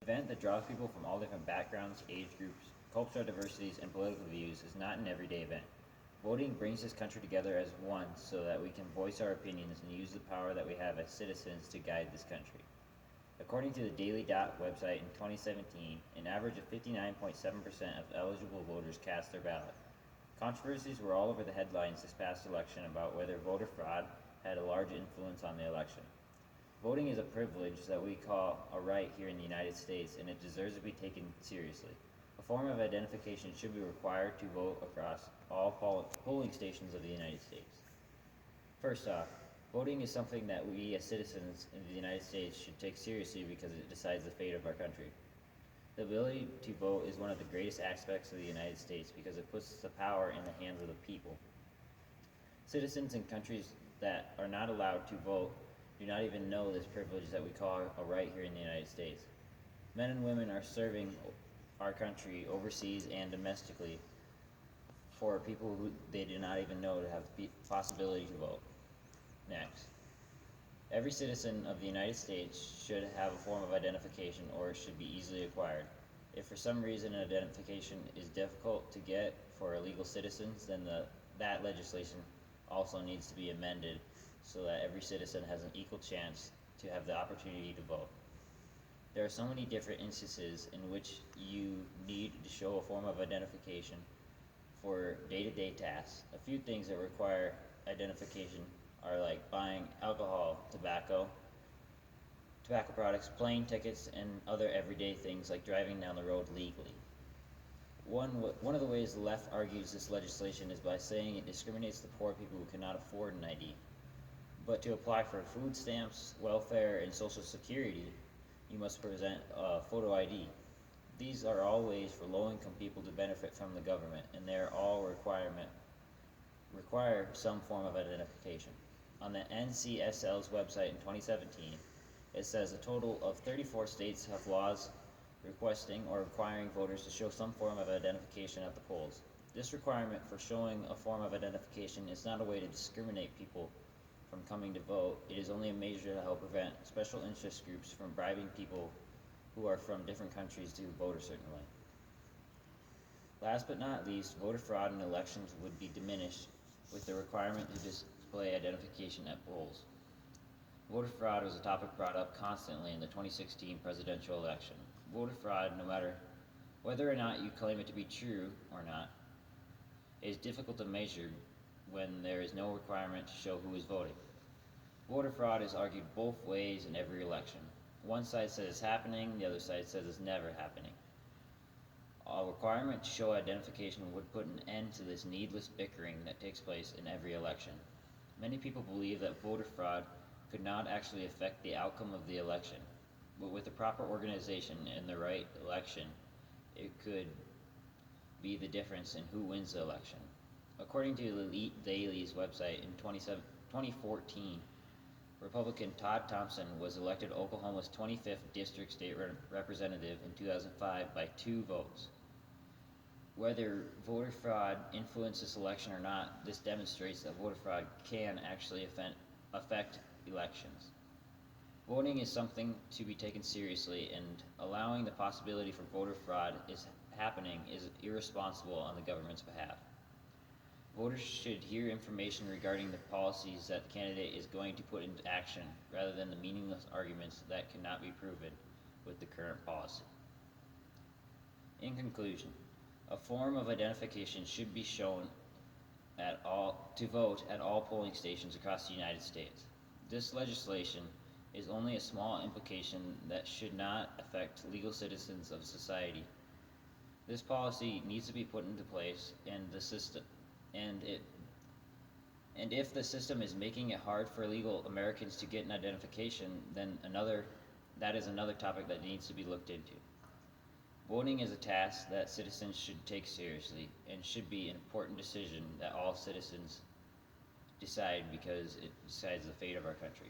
Event that draws people from all different backgrounds, age groups, cultural diversities, and political views is not an everyday event. Voting brings this country together as one so that we can voice our opinions and use the power that we have as citizens to guide this country. According to the Daily Dot website in 2017, an average of 59.7% of eligible voters cast their ballot. Controversies were all over the headlines this past election about whether voter fraud had a large influence on the election. Voting is a privilege that we call a right here in the United States, and it deserves to be taken seriously. A form of identification should be required to vote across all polling stations of the United States. First off, voting is something that we as citizens in the United States should take seriously because it decides the fate of our country. The ability to vote is one of the greatest aspects of the United States because it puts the power in the hands of the people. Citizens in countries that are not allowed to vote do not even know this privilege that we call a right here in the United States. Men and women are serving our country overseas and domestically for people who they do not even know to have the possibility to vote. Next, every citizen of the United States should have a form of identification or it should be easily acquired. If for some reason an identification is difficult to get for illegal citizens, then that legislation also needs to be amended so that every citizen has an equal chance to have the opportunity to vote. There are so many different instances in which you need to show a form of identification for day-to-day tasks. A few things that require identification are like buying alcohol, tobacco products, plane tickets, and other everyday things like driving down the road legally. One of the ways the left argues this legislation is by saying it discriminates the poor people who cannot afford an ID. But to apply for food stamps, welfare, and Social Security, you must present a photo ID. These are all ways for low-income people to benefit from the government, and they are all require some form of identification. On the NCSL's website in 2017, it says a total of 34 states have laws requesting or requiring voters to show some form of identification at the polls. This requirement for showing a form of identification is not a way to discriminate people from coming to vote. It is only a measure to help prevent special interest groups from bribing people who are from different countries to vote a certain way. Last but not least, voter fraud in elections would be diminished with the requirement to display identification at polls. Voter fraud was a topic brought up constantly in the 2016 presidential election. Voter fraud, no matter whether or not you claim it to be true or not, is difficult to measure when there is no requirement to show who is voting. Voter fraud is argued both ways in every election. One side says it's happening, the other side says it's never happening. A requirement to show identification would put an end to this needless bickering that takes place in every election. Many people believe that voter fraud could not actually affect the outcome of the election, but with the proper organization and the right election, it could be the difference in who wins the election. According to the Elite Daily's website in 2014, Republican Todd Thompson was elected Oklahoma's 25th District State Representative in 2005 by 2 votes. Whether voter fraud influenced this election or not, this demonstrates that voter fraud can actually affect elections. Voting is something to be taken seriously, and allowing the possibility for voter fraud is happening is irresponsible on the government's behalf. Voters should hear information regarding the policies that the candidate is going to put into action rather than the meaningless arguments that cannot be proven with the current policy. In conclusion, a form of identification should be shown to vote at all polling stations across the United States. This legislation is only a small implication that should not affect legal citizens of society. This policy needs to be put into place, and if the system is making it hard for illegal Americans to get an identification, then that is another topic that needs to be looked into. Voting is a task that citizens should take seriously and should be an important decision that all citizens decide because it decides the fate of our country.